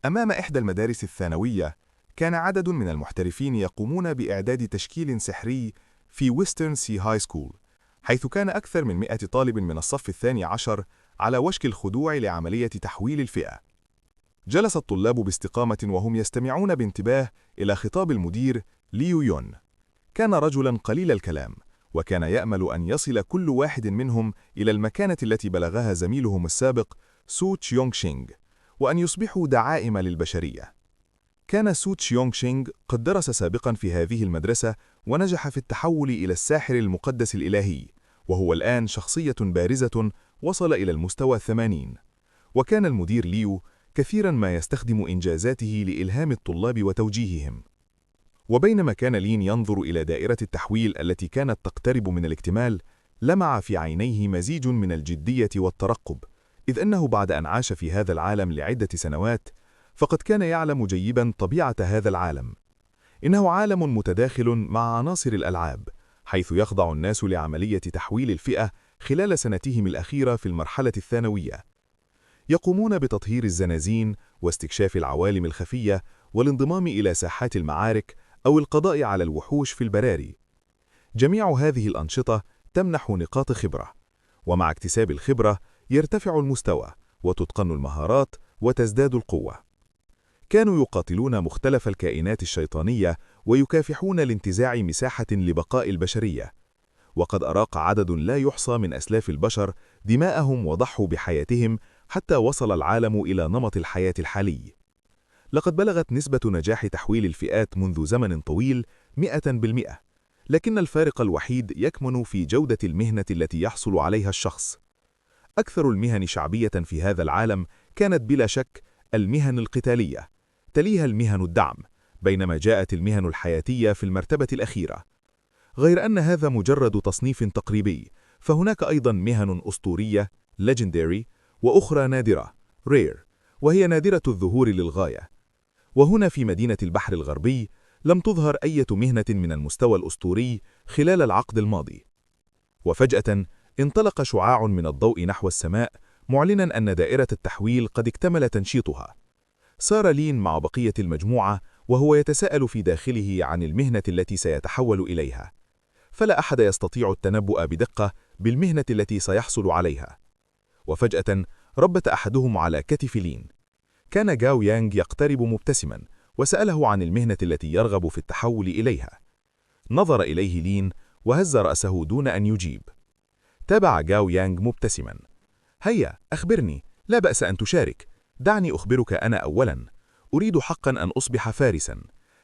أمام إحدى المدارس الثانوية، كان عدد من المحترفين يقومون بإعداد تشكيل سحري في ويسترن سي هاي سكول، حيث كان أكثر من 100 طالب من الصف الثاني عشر على وشك الخضوع لعملية تحويل الفئة. جلس الطلاب باستقامة وهم يستمعون بانتباه إلى خطاب المدير ليو يون. كان رجلاً قليل الكلام، وكان يأمل أن يصل كل واحد منهم إلى المكانة التي بلغها زميلهم السابق سو تشيونغ شينغ، وأن يصبحوا دعائم للبشرية. كان سو تشيونغ شينغ قد درس سابقاً في هذه المدرسة ونجح في التحول إلى الساحر المقدس الإلهي، وهو الآن شخصية بارزة وصل إلى المستوى 80. وكان المدير ليو كثيراً ما يستخدم إنجازاته لإلهام الطلاب وتوجيههم. وبينما كان لين ينظر إلى دائرة التحويل التي كانت تقترب من الاكتمال، لمع في عينيه مزيج من الجدية والترقب، إذ أنه بعد أن عاش في هذا العالم لعدة سنوات، فقد كان يعلم جيداً طبيعة هذا العالم. إنه عالم متداخل مع عناصر الألعاب، حيث يخضع الناس لعملية تحويل الفئة خلال سنتهم الأخيرة في المرحلة الثانوية. يقومون بتطهير الزنازين واستكشاف العوالم الخفية والانضمام إلى ساحات المعارك أو القضاء على الوحوش في البراري. جميع هذه الأنشطة تمنح نقاط خبرة، ومع اكتساب الخبرة يرتفع المستوى وتتقن المهارات وتزداد القوة. كانوا يقاتلون مختلف الكائنات الشيطانية ويكافحون لانتزاع مساحة لبقاء البشرية، وقد أراق عدد لا يحصى من أسلاف البشر دماءهم وضحوا بحياتهم حتى وصل العالم إلى نمط الحياة الحالي. لقد بلغت نسبة نجاح تحويل الفئات منذ زمن طويل 100%، لكن الفارق الوحيد يكمن في جودة المهنة التي يحصل عليها الشخص. أكثر المهن شعبية في هذا العالم كانت بلا شك المهن القتالية، تليها المهن الدعم، بينما جاءت المهن الحياتية في المرتبة الأخيرة. غير أن هذا مجرد تصنيف تقريبي، فهناك أيضا مهن أسطورية legendary وأخرى نادرة rare، وهي نادرة الظهور للغاية. وهنا في مدينة البحر الغربي لم تظهر أي مهنة من المستوى الأسطوري خلال العقد الماضي. وفجأة انطلق شعاع من الضوء نحو السماء، معلنا أن دائرة التحويل قد اكتمل تنشيطها. سار لين مع بقية المجموعة وهو يتساءل في داخله عن المهنة التي سيتحول إليها، فلا أحد يستطيع التنبؤ بدقة بالمهنة التي سيحصل عليها. وفجأة ربت أحدهم على كتف لين. كان جاو يانغ يقترب مبتسما وسأله عن المهنة التي يرغب في التحول إليها. نظر إليه لين وهز رأسه دون أن يجيب. تابع جاو يانغ مبتسما. هيا أخبرني، لا بأس أن تشارك، دعني أخبرك أنا أولا. أريد حقا أن أصبح فارسا.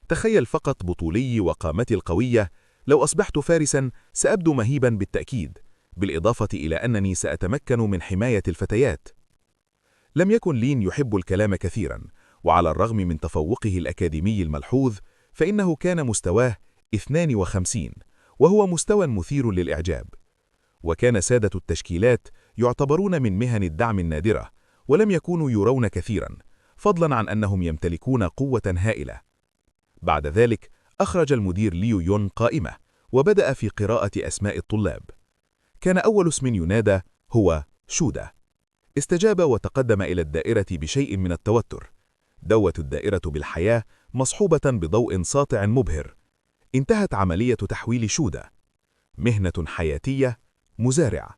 تخيل فقط بطولي وقامتي القوية، لو أصبحت فارسا سأبدو مهيبا بالتأكيد، بالإضافة إلى أنني سأتمكن من حماية الفتيات. لم يكن لين يحب الكلام كثيرا، وعلى الرغم من تفوقه الأكاديمي الملحوظ، فإنه كان مستواه 52، وهو مستوى مثير للإعجاب. وكان سادة التشكيلات يعتبرون من مهن الدعم النادرة، ولم يكونوا يرون كثيرا، فضلا عن أنهم يمتلكون قوة هائلة. بعد ذلك أخرج المدير ليو يون قائمة، وبدأ في قراءة أسماء الطلاب. كان أول اسم ينادى هو شودة. استجاب وتقدم إلى الدائرة بشيء من التوتر. دوت الدائرة بالحياة مصحوبة بضوء ساطع مبهر. انتهت عملية تحويل شودة. مهنة حياتية، مزارع.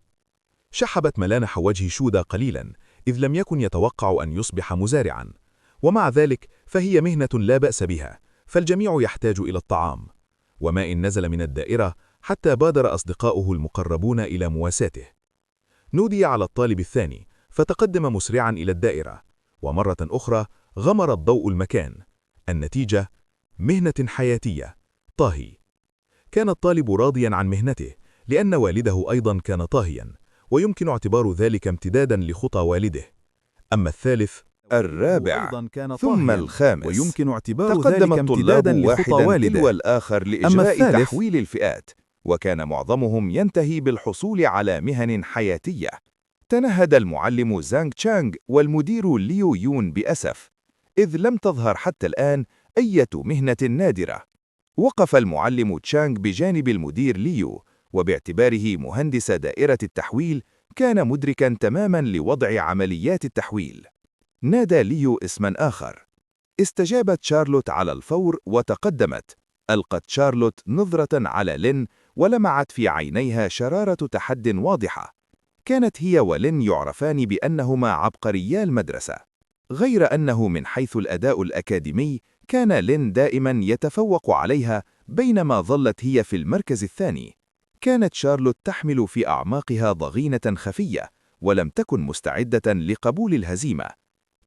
شحبت ملامح وجه شودة قليلا، إذ لم يكن يتوقع أن يصبح مزارعا، ومع ذلك فهي مهنة لا بأس بها، فالجميع يحتاج إلى الطعام. وما إن نزل من الدائرة حتى بادر أصدقاؤه المقربون إلى مواساته. نودي على الطالب الثاني، فتقدم مسرعا إلى الدائرة، ومرة أخرى غمر الضوء المكان. النتيجة مهنة حياتية، طاهي. كان الطالب راضيا عن مهنته، لأن والده أيضا كان طاهيا، ويمكن اعتبار ذلك امتدادا لخطى والده. أما الثالث الرابع ثم الخامس، ويمكن اعتبار تقدم ذلك الطلاب امتدادا لخطى واحدا والده. تلو الآخر أما لإجراء الثالث تحويل الفئات، وكان معظمهم ينتهي بالحصول على مهن حياتية. تنهد المعلم زانغ تشانغ والمدير ليو يون بأسف، إذ لم تظهر حتى الآن أي مهنة نادرة. وقف المعلم تشانغ بجانب المدير ليو، وباعتباره مهندس دائرة التحويل كان مدركا تماما لوضع عمليات التحويل. نادى ليو اسما آخر، استجابت شارلوت على الفور وتقدمت. ألقت شارلوت نظرة على لين ولمعت في عينيها شرارة تحد واضحة. كانت هي ولين يعرفان بأنهما عبقريا المدرسة، غير أنه من حيث الأداء الأكاديمي كان لين دائما يتفوق عليها بينما ظلت هي في المركز الثاني. كانت شارلوت تحمل في أعماقها ضغينة خفية ولم تكن مستعدة لقبول الهزيمة.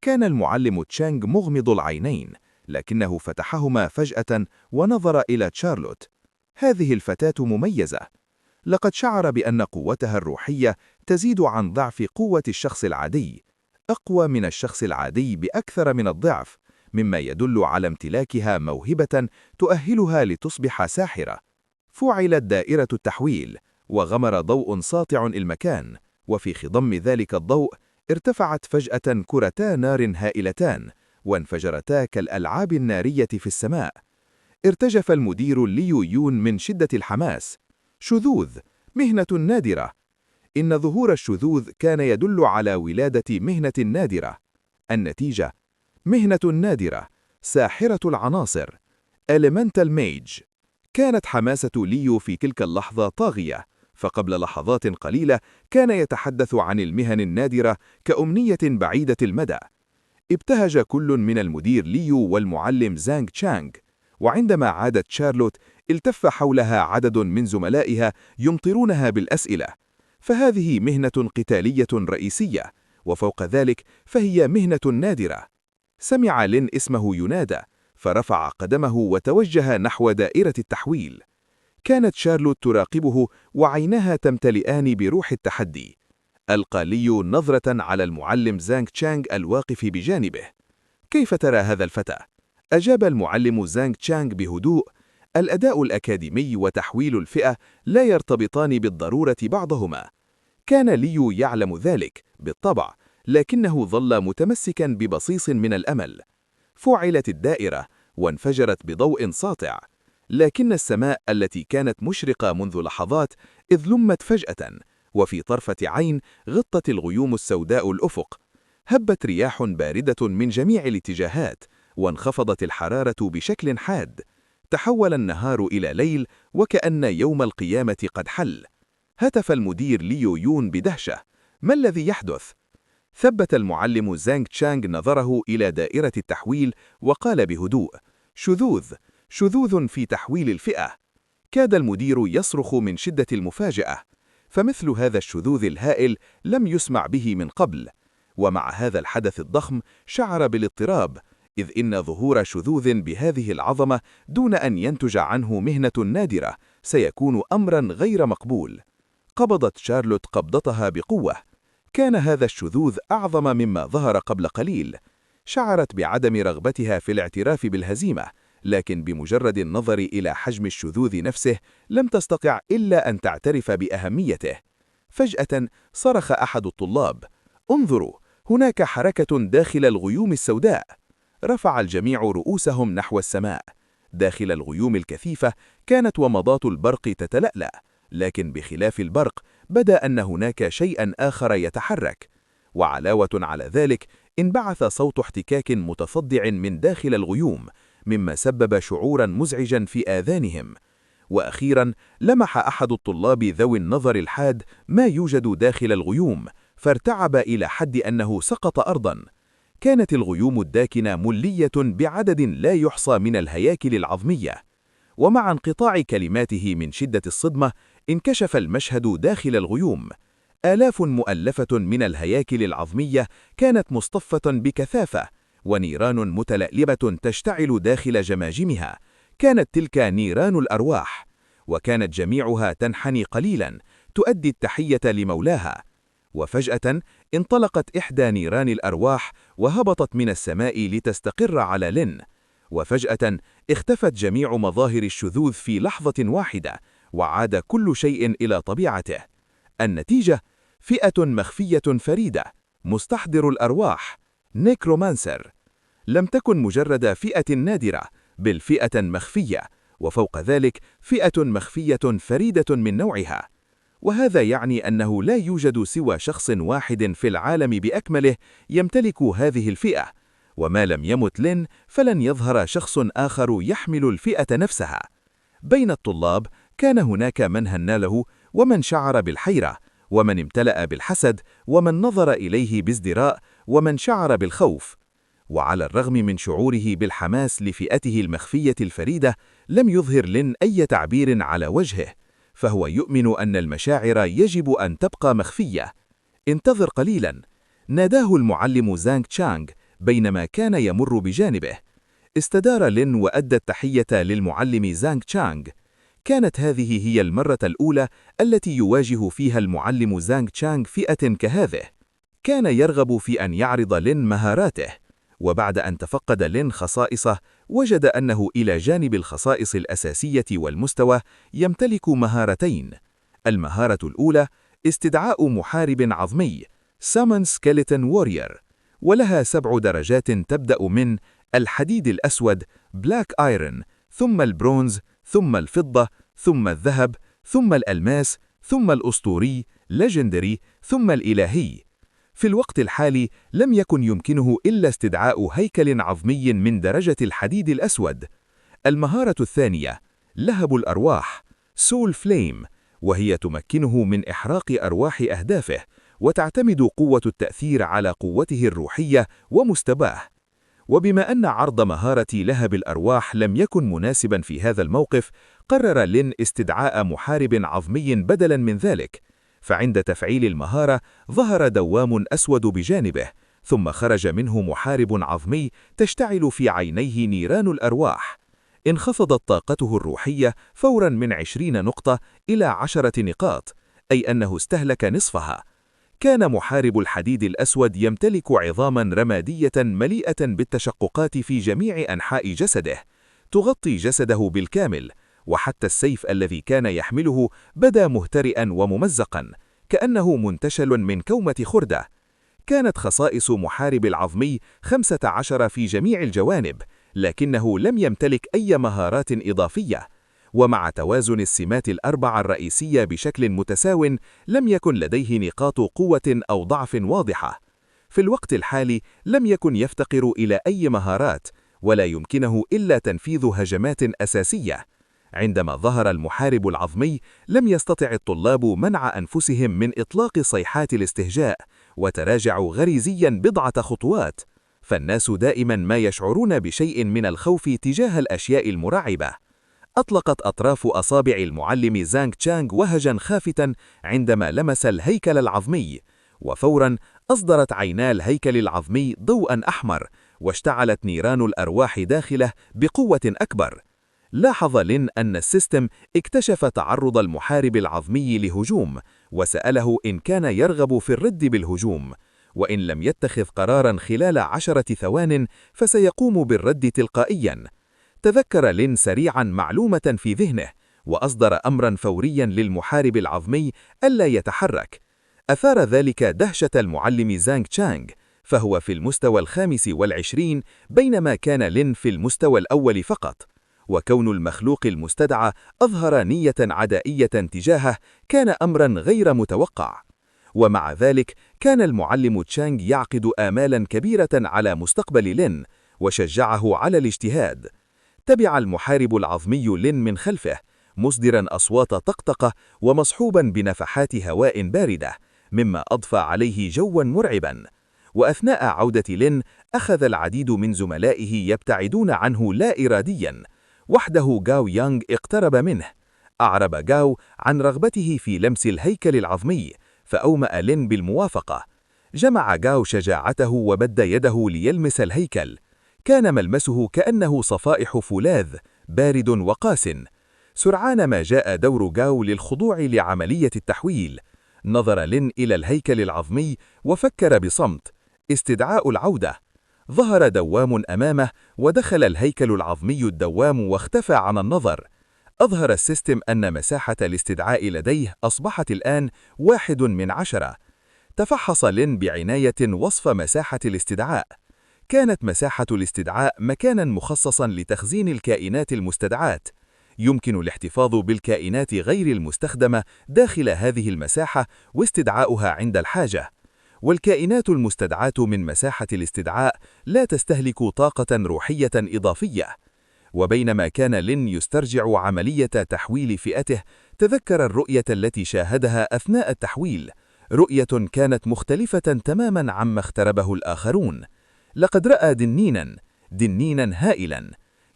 كان المعلم تشانغ مغمض العينين، لكنه فتحهما فجأة ونظر إلى شارلوت. هذه الفتاة مميزة. لقد شعر بأن قوتها الروحية تزيد عن ضعف قوة الشخص العادي، أقوى من الشخص العادي بأكثر من الضعف، مما يدل على امتلاكها موهبة تؤهلها لتصبح ساحرة. فعلت دائرة التحويل، وغمر ضوء ساطع المكان، وفي خضم ذلك الضوء ارتفعت فجأة كرتا نار هائلتان، وانفجرتا كالألعاب النارية في السماء. ارتجف المدير ليو يون من شدة الحماس. شذوذ، مهنة نادرة. إن ظهور الشذوذ كان يدل على ولادة مهنة نادرة. النتيجة: مهنة نادرة، ساحرة العناصر، Elemental Mage. كانت حماسة ليو في تلك اللحظة طاغية، فقبل لحظات قليلة كان يتحدث عن المهن النادرة كأمنية بعيدة المدى. ابتهج كل من المدير ليو والمعلم زانغ تشانغ، وعندما عادت شارلوت التف حولها عدد من زملائها يمطرونها بالأسئلة. فهذه مهنة قتالية رئيسية، وفوق ذلك فهي مهنة نادرة. سمع لين اسمه ينادى، فرفع قدمه وتوجه نحو دائرة التحويل. كانت شارلوت تراقبه وعينها تمتلئان بروح التحدي. ألقى ليو نظرة على المعلم زانغ تشانغ الواقف بجانبه. كيف ترى هذا الفتى؟ أجاب المعلم زانغ تشانغ بهدوء. الأداء الأكاديمي وتحويل الفئة لا يرتبطان بالضرورة بعضهما. كان ليو يعلم ذلك بالطبع، لكنه ظل متمسكا ببصيص من الأمل. فعلت الدائرة وانفجرت بضوء ساطع، لكن السماء التي كانت مشرقة منذ لحظات إذ لمت فجأة، وفي طرفة عين غطت الغيوم السوداء الأفق. هبت رياح باردة من جميع الاتجاهات، وانخفضت الحرارة بشكل حاد. تحول النهار إلى ليل، وكأن يوم القيامة قد حل. هتف المدير ليو يون بدهشة: ما الذي يحدث؟ ثبت المعلم زانغ تشانغ نظره إلى دائرة التحويل وقال بهدوء: شذوذ، شذوذ في تحويل الفئة. كاد المدير يصرخ من شدة المفاجأة، فمثل هذا الشذوذ الهائل لم يسمع به من قبل. ومع هذا الحدث الضخم شعر بالاضطراب، إذ إن ظهور شذوذ بهذه العظمة دون أن ينتج عنه مهنة نادرة سيكون أمرا غير مقبول. قبضت شارلوت قبضتها بقوة. كان هذا الشذوذ أعظم مما ظهر قبل قليل. شعرت بعدم رغبتها في الاعتراف بالهزيمة، لكن بمجرد النظر إلى حجم الشذوذ نفسه لم تستطع إلا أن تعترف بأهميته. فجأة صرخ أحد الطلاب: انظروا، هناك حركة داخل الغيوم السوداء. رفع الجميع رؤوسهم نحو السماء. داخل الغيوم الكثيفة كانت ومضات البرق تتلألأ، لكن بخلاف البرق بدا أن هناك شيئا آخر يتحرك. وعلاوة على ذلك انبعث صوت احتكاك متصدع من داخل الغيوم، مما سبب شعورا مزعجا في آذانهم. وأخيرا لمح أحد الطلاب ذوي النظر الحاد ما يوجد داخل الغيوم، فارتعب إلى حد أنه سقط أرضا. كانت الغيوم الداكنة ملية بعدد لا يحصى من الهياكل العظمية. ومع انقطاع كلماته من شدة الصدمة انكشف المشهد داخل الغيوم. آلاف مؤلفة من الهياكل العظمية كانت مصطفة بكثافة، ونيران متلألبة تشتعل داخل جماجمها. كانت تلك نيران الأرواح، وكانت جميعها تنحني قليلا تؤدي التحية لمولاها. وفجأة انطلقت إحدى نيران الأرواح وهبطت من السماء لتستقر على لين. وفجأة اختفت جميع مظاهر الشذوذ في لحظة واحدة، وعاد كل شيء إلى طبيعته. النتيجة: فئة مخفية فريدة، مستحضر الأرواح، نيكرومانسر. لم تكن مجرد فئة نادرة، بل فئة مخفية، وفوق ذلك فئة مخفية فريدة من نوعها. وهذا يعني أنه لا يوجد سوى شخص واحد في العالم بأكمله يمتلك هذه الفئة، وما لم يمت لين فلن يظهر شخص آخر يحمل الفئة نفسها. بين الطلاب كان هناك من هن له، ومن شعر بالحيرة، ومن امتلأ بالحسد، ومن نظر إليه بازدراء، ومن شعر بالخوف. وعلى الرغم من شعوره بالحماس لفئته المخفية الفريدة، لم يظهر لين أي تعبير على وجهه، فهو يؤمن أن المشاعر يجب أن تبقى مخفية. انتظر قليلاً، ناداه المعلم زانغ تشانغ بينما كان يمر بجانبه. استدار لين وأدى التحية للمعلم زانغ تشانغ. كانت هذه هي المرة الأولى التي يواجه فيها المعلم زانغ تشانغ فئة كهذه. كان يرغب في أن يعرض لين مهاراته، وبعد أن تفقد لين خصائصه، وجد أنه إلى جانب الخصائص الأساسية والمستوى يمتلك مهارتين. المهارة الأولى استدعاء محارب عظمي Summon Skeleton Warrior، ولها 7 درجات تبدأ من الحديد الأسود Black Iron، ثم البرونز، ثم الفضة، ثم الذهب، ثم الألماس، ثم الأسطوري Legendary، ثم الإلهي. في الوقت الحالي لم يكن يمكنه إلا استدعاء هيكل عظمي من درجة الحديد الأسود. المهارة الثانية لهب الأرواح Soul Flame، وهي تمكنه من إحراق أرواح أهدافه، وتعتمد قوة التأثير على قوته الروحية ومستواه. وبما أن عرض مهارة لهب الأرواح لم يكن مناسبا في هذا الموقف، قرر لين استدعاء محارب عظمي بدلا من ذلك. فعند تفعيل المهارة ظهر دوام أسود بجانبه، ثم خرج منه محارب عظمي تشتعل في عينيه نيران الأرواح. انخفضت طاقته الروحية فورا من 20 نقطة إلى 10 نقاط، أي أنه استهلك نصفها. كان محارب الحديد الأسود يمتلك عظاما رمادية مليئة بالتشققات في جميع أنحاء جسده، تغطي جسده بالكامل، وحتى السيف الذي كان يحمله بدا مهترئا وممزقا، كأنه منتشل من كومة خردة. كانت خصائص محارب العظمي 15 في جميع الجوانب، لكنه لم يمتلك أي مهارات إضافية. ومع توازن السمات الأربعة الرئيسية بشكل متساو، لم يكن لديه نقاط قوة أو ضعف واضحة. في الوقت الحالي لم يكن يفتقر إلى أي مهارات، ولا يمكنه إلا تنفيذ هجمات أساسية. عندما ظهر المحارب العظمي، لم يستطع الطلاب منع أنفسهم من إطلاق صيحات الاستهجاء، وتراجعوا غريزيا بضعة خطوات. فالناس دائما ما يشعرون بشيء من الخوف تجاه الأشياء المرعبة. أطلقت أطراف أصابع المعلم زانغ تشانغ وهجا خافتا عندما لمس الهيكل العظمي، وفورا أصدرت عينا الهيكل العظمي ضوءا أحمر، واشتعلت نيران الأرواح داخله بقوة أكبر. لاحظ لين أن السيستم اكتشف تعرض المحارب العظمي لهجوم، وسأله إن كان يرغب في الرد بالهجوم، وإن لم يتخذ قرارا خلال 10 ثوان فسيقوم بالرد تلقائيا. تذكر لين سريعا معلومة في ذهنه، وأصدر أمرا فوريا للمحارب العظمي ألا يتحرك. أثار ذلك دهشة المعلم زانغ تشانغ، فهو في المستوى 25، بينما كان لين في المستوى الأول فقط. وكون المخلوق المستدعى أظهر نية عدائية تجاهه كان أمرا غير متوقع. ومع ذلك كان المعلم تشانغ يعقد آمالا كبيرة على مستقبل لين، وشجعه على الاجتهاد. تبع المحارب العظمي لين من خلفه، مصدرا أصوات طقطقة ومصحوبا بنفحات هواء باردة، مما أضفى عليه جوا مرعبا. وأثناء عودة لين أخذ العديد من زملائه يبتعدون عنه لا إراديا. وحده غاو يانغ اقترب منه. أعرب غاو عن رغبته في لمس الهيكل العظمي، فأومأ لين بالموافقة. جمع غاو شجاعته وبد يده ليلمس الهيكل. كان ملمسه كأنه صفائح فولاذ بارد وقاس. سرعان ما جاء دور غاو للخضوع لعملية التحويل. نظر لين إلى الهيكل العظمي وفكر بصمت. استدعاء العودة. ظهر دوام أمامه، ودخل الهيكل العظمي الدوام واختفى عن النظر. أظهر السيستم أن مساحة الاستدعاء لديه أصبحت الآن 1/10. تفحص لين بعناية وصف مساحة الاستدعاء. كانت مساحة الاستدعاء مكانا مخصصا لتخزين الكائنات المستدعاة. يمكن الاحتفاظ بالكائنات غير المستخدمة داخل هذه المساحة واستدعاؤها عند الحاجة. والكائنات المستدعاة من مساحة الاستدعاء لا تستهلك طاقة روحية إضافية. وبينما كان لين يسترجع عملية تحويل فئته، تذكر الرؤية التي شاهدها أثناء التحويل، رؤية كانت مختلفة تماماً عما اختربه الآخرون. لقد رأى دنيناً هائلاً.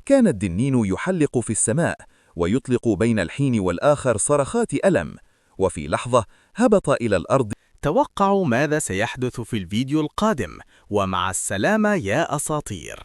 كان الدنين يحلق في السماء ويطلق بين الحين والآخر صرخات ألم، وفي لحظة هبط إلى الأرض. توقعوا ماذا سيحدث في الفيديو القادم، ومع السلامة يا أساطير.